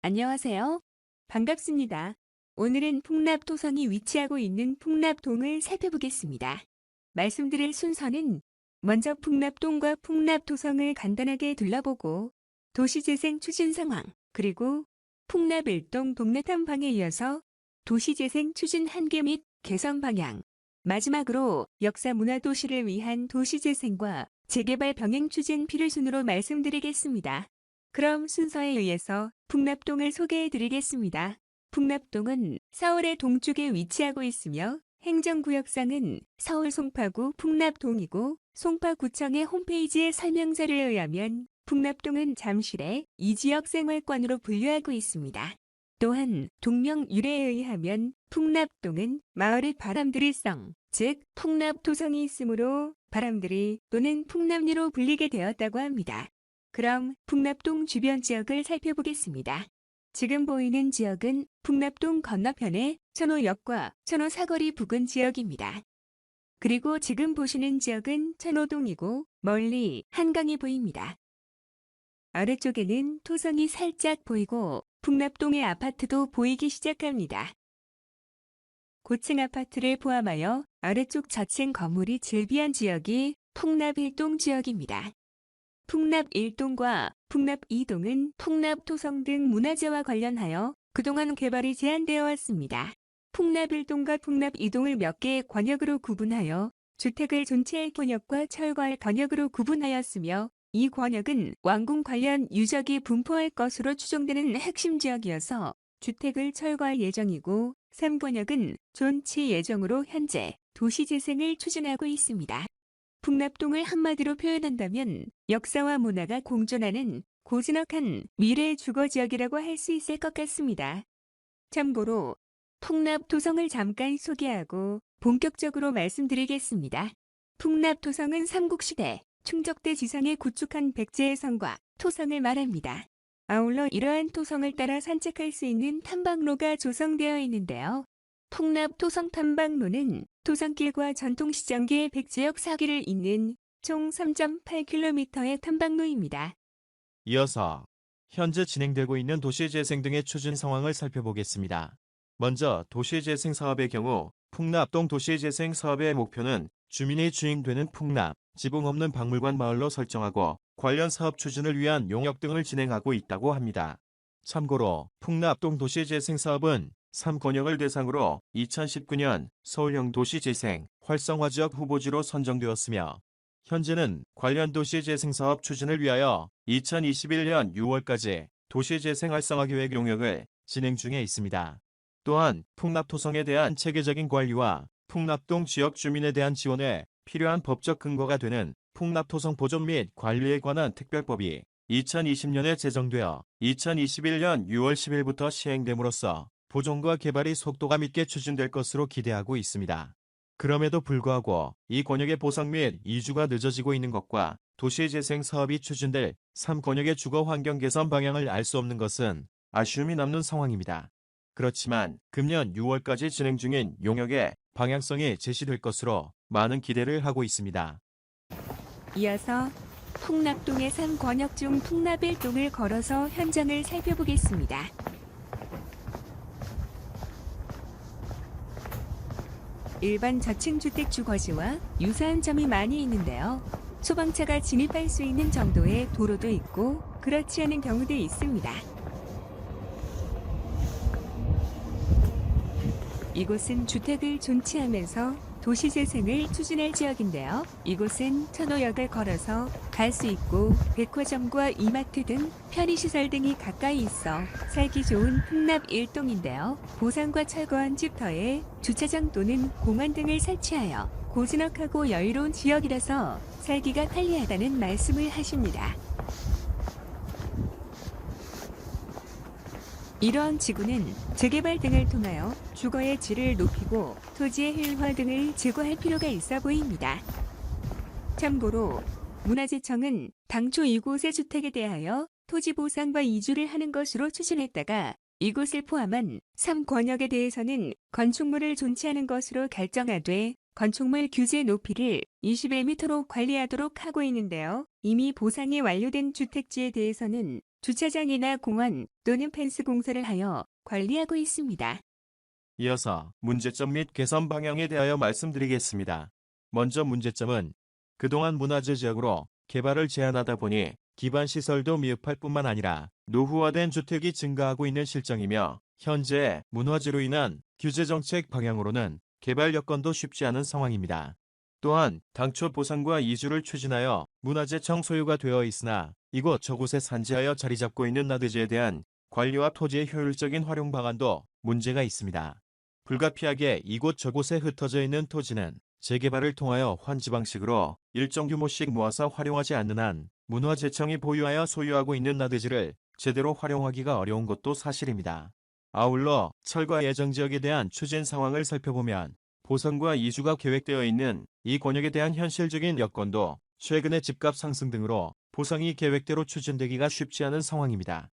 안녕하세요. 반갑습니다. 오늘은 풍납토성이 위치하고 있는 풍납동을 살펴보겠습니다. 말씀드릴 순서는 먼저 풍납동과 풍납토성을 간단하게 둘러보고 도시재생 추진 상황, 그리고 풍납일동 동네 탐방에 이어서 도시재생 추진 한계 및 개선 방향, 마지막으로 역사 문화 도시를 위한 도시재생과 재개발 병행 추진 필요 순으로 말씀드리겠습니다. 그럼 순서에 의해서 풍납동을 소개해 드리겠습니다. 풍납동은 서울의 동쪽에 위치하고 있으며 행정구역상은 서울 송파구 풍납동이고 송파구청의 홈페이지의 설명서를 의하면 풍납동은 잠실의 이 지역 생활권으로 분류하고 있습니다. 또한 동명 유래에 의하면 풍납동은 마을의 바람들이성, 즉 풍납토성이 있으므로 바람들이 또는 풍납리로 불리게 되었다고 합니다. 그럼 풍납동 주변 지역을 살펴보겠습니다. 지금 보이는 지역은 풍납동 건너편의 천호역과 천호 사거리 부근 지역입니다. 그리고 지금 보시는 지역은 천호동이고 멀리 한강이 보입니다. 아래쪽에는 토성이 살짝 보이고 풍납동의 아파트도 보이기 시작합니다. 고층 아파트를 포함하여 아래쪽 저층 건물이 즐비한 지역이 풍납 1동 지역입니다. 풍납 1동과 풍납 2동은 풍납 토성 등 문화재와 관련하여 그동안 개발이 제한되어 왔습니다. 풍납 1동과 풍납 2동을 몇 개의 권역으로 구분하여 주택을 존치할 권역과 철거할 권역으로 구분하였으며 이 권역은 완공 관련 유적이 분포할 것으로 추정되는 핵심 지역이어서 주택을 철거할 예정이고 3권역은 존치 예정으로 현재 도시재생을 추진하고 있습니다. 풍납동을 한마디로 표현한다면 역사와 문화가 공존하는 고즈넉한 미래의 주거지역이라고 할 수 있을 것 같습니다. 참고로 풍납토성을 잠깐 소개하고 본격적으로 말씀드리겠습니다. 풍납토성은 삼국시대 충적대 지상에 구축한 백제의 성과 토성을 말합니다. 아울러 이러한 토성을 따라 산책할 수 있는 탐방로가 조성되어 있는데요. 풍납 토성 탐방로는 토성길과 전통시장계의 백제역 사기를 잇는 총 3.8km의 탐방로입니다. 이어서 현재 진행되고 있는 도시재생 등의 추진 상황을 살펴보겠습니다. 먼저 도시재생 사업의 경우 풍납동 도시재생 사업의 목표는 주민이 주인되는 풍납, 지붕 없는 박물관 마을로 설정하고 관련 사업 추진을 위한 용역 등을 진행하고 있다고 합니다. 참고로 풍납동 도시재생 사업은 3권역을 대상으로 2019년 서울형 도시재생 활성화지역 후보지로 선정되었으며 현재는 관련 도시재생사업 추진을 위하여 2021년 6월까지 도시재생 활성화계획 용역을 진행 중에 있습니다. 또한 풍납토성에 대한 체계적인 관리와 풍납동 지역 주민에 대한 지원에 필요한 법적 근거가 되는 풍납토성 보존 및 관리에 관한 특별법이 2020년에 제정되어 2021년 6월 10일부터 시행됨으로써 보존과 개발이 속도감 있게 추진될 것으로 기대하고 있습니다. 그럼에도 불구하고 이 권역의 보상 및 이주가 늦어지고 있는 것과 도시재생 사업이 추진될 3권역의 주거 환경 개선 방향을 알 수 없는 것은 아쉬움이 남는 상황입니다. 그렇지만 금년 6월까지 진행 중인 용역의 방향성이 제시될 것으로 많은 기대를 하고 있습니다. 이어서 풍납동의 3권역 중 풍납 1동을 걸어서 현장을 살펴보겠습니다. 일반 저층주택 주거지와 유사한 점이 많이 있는데요. 소방차가 진입할 수 있는 정도의 도로도 있고 그렇지 않은 경우도 있습니다. 이곳은 주택을 존치하면서 도시재생을 추진할 지역인데요. 이곳은 천호역을 걸어서 갈 수 있고 백화점과 이마트 등 편의시설 등이 가까이 있어 살기 좋은 풍납 1동인데요. 보상과 철거한 집터에 주차장 또는 공원 등을 설치하여 고즈넉하고 여유로운 지역이라서 살기가 편리하다는 말씀을 하십니다. 이러한 지구는 재개발 등을 통하여 주거의 질을 높이고 토지의 힐화 등을 제고할 필요가 있어 보입니다. 참고로 문화재청은 당초 이곳의 주택에 대하여 토지 보상과 이주를 하는 것으로 추진했다가 이곳을 포함한 3권역에 대해서는 건축물을 존치하는 것으로 결정하되 건축물 규제 높이를 21m로 관리하도록 하고 있는데요. 이미 보상이 완료된 주택지에 대해서는 주차장이나 공원 또는 펜스 공사를 하여 관리하고 있습니다. 이어서 문제점 및 개선 방향에 대하여 말씀드리겠습니다. 먼저 문제점은 그동안 문화재 지역으로 개발을 제한하다 보니 기반 시설도 미흡할 뿐만 아니라 노후화된 주택이 증가하고 있는 실정이며 현재 문화재로 인한 규제 정책 방향으로는 개발 여건도 쉽지 않은 상황입니다. 또한 당초 보상과 이주를 추진하여 문화재청 소유가 되어 있으나 이곳 저곳에 산지하여 자리 잡고 있는 나대지에 대한 관리와 토지의 효율적인 활용 방안도 문제가 있습니다. 불가피하게 이곳 저곳에 흩어져 있는 토지는 재개발을 통하여 환지 방식으로 일정 규모씩 모아서 활용하지 않는 한 문화재청이 보유하여 소유하고 있는 나대지를 제대로 활용하기가 어려운 것도 사실입니다. 아울러 철거 예정 지역에 대한 추진 상황을 살펴보면 보상과 이주가 계획되어 있는 이 권역에 대한 현실적인 여건도 최근의 집값 상승 등으로 보상이 계획대로 추진되기가 쉽지 않은 상황입니다.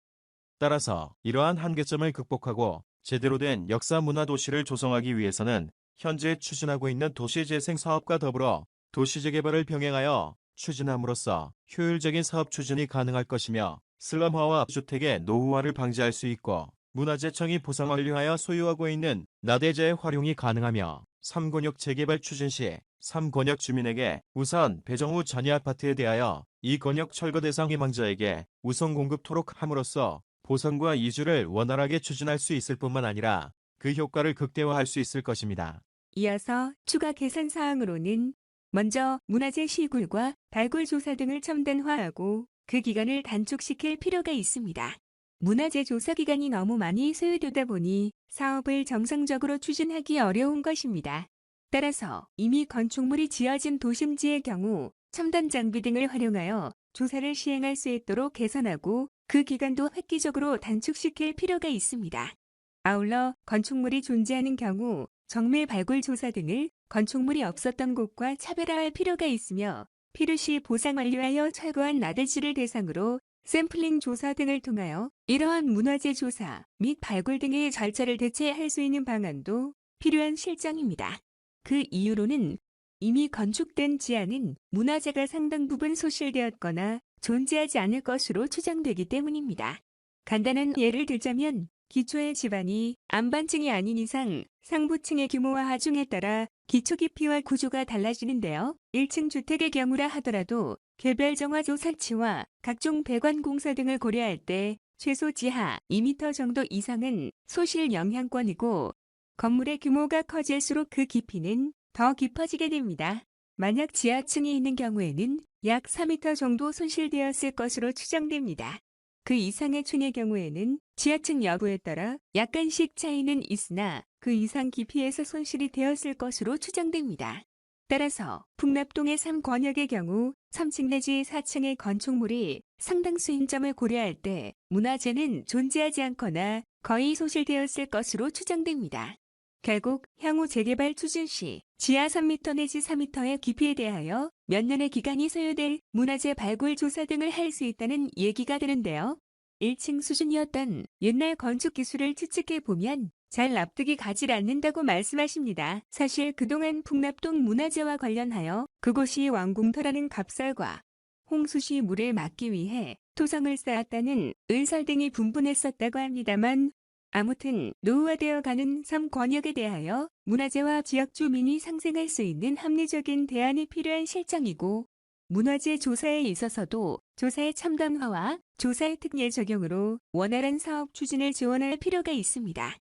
따라서 이러한 한계점을 극복하고 제대로 된 역사 문화 도시를 조성하기 위해서는 현재 추진하고 있는 도시재생 사업과 더불어 도시재개발을 병행하여 추진함으로써 효율적인 사업 추진이 가능할 것이며 슬럼화와 주택의 노후화를 방지할 수 있고 문화재청이 보상 완료하여 소유하고 있는 나대지의 활용이 가능하며 3권역 재개발 추진 시 3권역 주민에게 우선 배정 후 전이 아파트에 대하여 2권역 철거 대상 희망자에게 우선 공급토록 함으로써 보상과 이주를 원활하게 추진할 수 있을 뿐만 아니라 그 효과를 극대화할 수 있을 것입니다. 이어서 추가 개선 사항으로는 먼저 문화재 시굴과 발굴 조사 등을 첨단화하고 그 기간을 단축시킬 필요가 있습니다. 문화재 조사 기간이 너무 많이 소요되다 보니 사업을 정상적으로 추진하기 어려운 것입니다. 따라서 이미 건축물이 지어진 도심지의 경우 첨단 장비 등을 활용하여 조사를 시행할 수 있도록 개선하고 그 기간도 획기적으로 단축시킬 필요가 있습니다. 아울러 건축물이 존재하는 경우 정밀 발굴 조사 등을 건축물이 없었던 곳과 차별화할 필요가 있으며 필요시 보상 완료하여 철거한 나대지를 대상으로 샘플링 조사 등을 통하여 이러한 문화재 조사 및 발굴 등의 절차를 대체할 수 있는 방안도 필요한 실정입니다. 그 이유로는 이미 건축된 지하는 문화재가 상당 부분 소실되었거나 존재하지 않을 것으로 추정되기 때문입니다. 간단한 예를 들자면 기초의 집안이 안반층이 아닌 이상 상부층의 규모와 하중에 따라 기초 깊이와 구조가 달라지는데요. 1층 주택의 경우라 하더라도 개별 정화조 설치와 각종 배관 공사 등을 고려할 때 최소 지하 2m 정도 이상은 소실 영향권이고 건물의 규모가 커질수록 그 깊이는 더 깊어지게 됩니다. 만약 지하층이 있는 경우에는 약 4m 정도 손실되었을 것으로 추정됩니다. 그 이상의 층의 경우에는 지하층 여부에 따라 약간씩 차이는 있으나 그 이상 깊이에서 손실이 되었을 것으로 추정됩니다. 따라서 풍납동의 3권역의 경우 3층 내지 4층의 건축물이 상당수인 점을 고려할 때 문화재는 존재하지 않거나 거의 소실되었을 것으로 추정됩니다. 결국 향후 재개발 추진 시 지하 3m 내지 4m의 깊이에 대하여 몇 년의 기간이 소요될 문화재 발굴 조사 등을 할 수 있다는 얘기가 되는데요. 1층 수준이었던 옛날 건축 기술을 추측해 보면 잘 납득이 가질 않는다고 말씀하십니다. 사실 그동안 풍납동 문화재와 관련하여 그곳이 왕궁터라는 갑설과 홍수시 물을 막기 위해 토성을 쌓았다는 의설 등이 분분했었다고 합니다만 아무튼 노후화되어 가는 3권역에 대하여 문화재와 지역 주민이 상생할 수 있는 합리적인 대안이 필요한 실정이고 문화재 조사에 있어서도 조사의 첨단화와 조사의 특례 적용으로 원활한 사업 추진을 지원할 필요가 있습니다.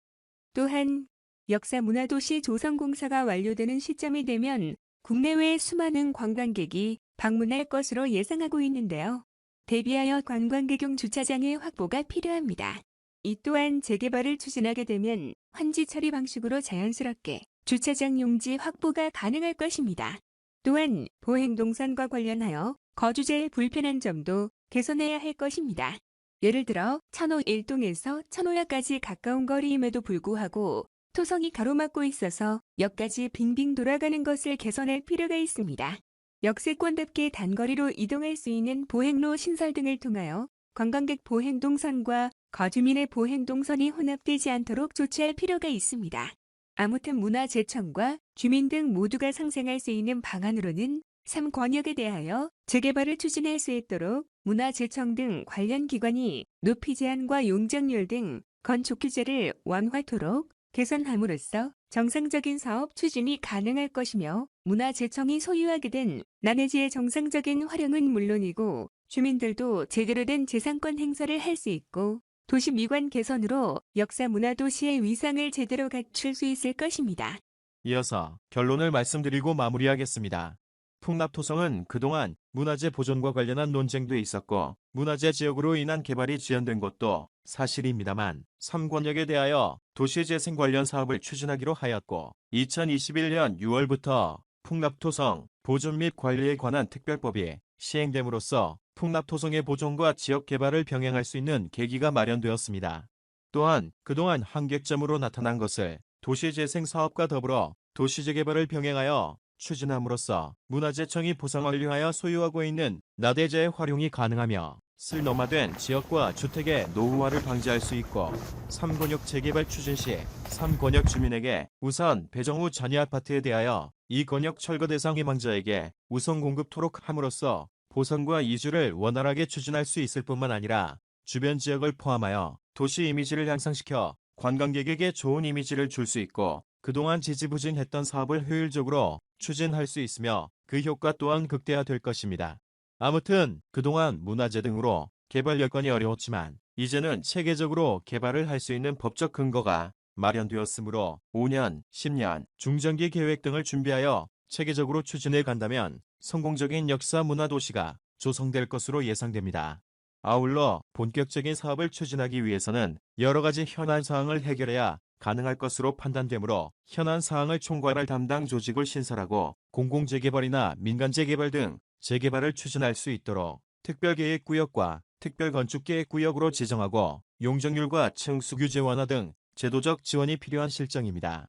또한 역사 문화도시 조성공사가 완료되는 시점이 되면 국내외 수많은 관광객이 방문할 것으로 예상하고 있는데요. 대비하여 관광객용 주차장의 확보가 필요합니다. 이 또한 재개발을 추진하게 되면 환지 처리 방식으로 자연스럽게 주차장 용지 확보가 가능할 것입니다. 또한 보행동선과 관련하여 거주자의 불편한 점도 개선해야 할 것입니다. 예를 들어 천호 1동에서 천호야까지 가까운 거리임에도 불구하고 토성이 가로막고 있어서 역까지 빙빙 돌아가는 것을 개선할 필요가 있습니다. 역세권답게 단거리로 이동할 수 있는 보행로 신설 등을 통하여 관광객 보행동선과 거주민의 보행동선이 혼합되지 않도록 조치할 필요가 있습니다. 아무튼 문화재청과 주민 등 모두가 상생할 수 있는 방안으로는 3권역에 대하여 재개발을 추진할 수 있도록 문화재청 등 관련 기관이 높이 제한과 용적률 등 건축 규제를 완화토록 개선함으로써 정상적인 사업 추진이 가능할 것이며 문화재청이 소유하게 된 난해지의 정상적인 활용은 물론이고 주민들도 제대로 된 재산권 행사를 할 수 있고 도시 미관 개선으로 역사 문화 도시의 위상을 제대로 갖출 수 있을 것입니다. 이어서 결론을 말씀드리고 마무리하겠습니다. 풍납토성은 그동안 문화재 보존과 관련한 논쟁도 있었고 문화재 지역으로 인한 개발이 지연된 것도 사실입니다만 3권역에 대하여 도시재생 관련 사업을 추진하기로 하였고 2021년 6월부터 풍납토성 보존 및 관리에 관한 특별법이 시행됨으로써 풍납토성의 보존과 지역 개발을 병행할 수 있는 계기가 마련되었습니다. 또한 그동안 한계점으로 나타난 것을 도시재생 사업과 더불어 도시재개발을 병행하여 추진함으로써 문화재청이 보상 완료하여 소유하고 있는 나대재의 활용이 가능하며 슬럼화된 지역과 주택의 노후화를 방지할 수 있고 3권역 재개발 추진 시 3권역 주민에게 우선 배정 후 잔여 아파트에 대하여 2권역 철거 대상 희망자에게 우선 공급토록 함으로써 보상과 이주를 원활하게 추진할 수 있을 뿐만 아니라 주변 지역을 포함하여 도시 이미지를 향상시켜 관광객에게 좋은 이미지를 줄 수 있고 그동안 지지부진했던 사업을 효율적으로 추진할 수 있으며 그 효과 또한 극대화될 것입니다. 아무튼 그동안 문화재 등으로 개발 여건이 어려웠지만 이제는 체계적으로 개발을 할 수 있는 법적 근거가 마련되었으므로 5년, 10년 중장기 계획 등을 준비하여 체계적으로 추진해 간다면 성공적인 역사 문화 도시가 조성될 것으로 예상됩니다. 아울러 본격적인 사업을 추진하기 위해서는 여러 가지 현안 사항을 해결해야 가능할 것으로 판단되므로 현안 사항을 총괄할 담당 조직을 신설하고 공공재개발이나 민간재개발 등 재개발을 추진할 수 있도록 특별계획구역과 특별건축계획구역으로 지정하고 용적률과 층수 규제 완화 등 제도적 지원이 필요한 실정입니다.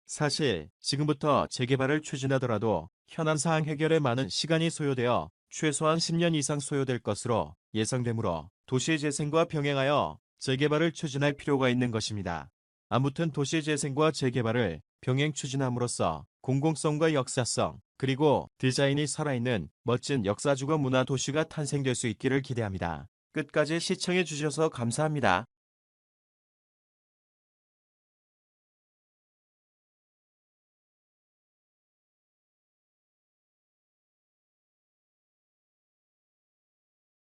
사실 지금부터 재개발을 추진하더라도 현안 사항 해결에 많은 시간이 소요되어 최소한 10년 이상 소요될 것으로 예상되므로 도시재생과 병행하여 재개발을 추진할 필요가 있는 것입니다. 아무튼 도시재생과 재개발을 병행 추진함으로써 공공성과 역사성 그리고 디자인이 살아있는 멋진 역사주거 문화 도시가 탄생될 수 있기를 기대합니다. 끝까지 시청해 주셔서 감사합니다.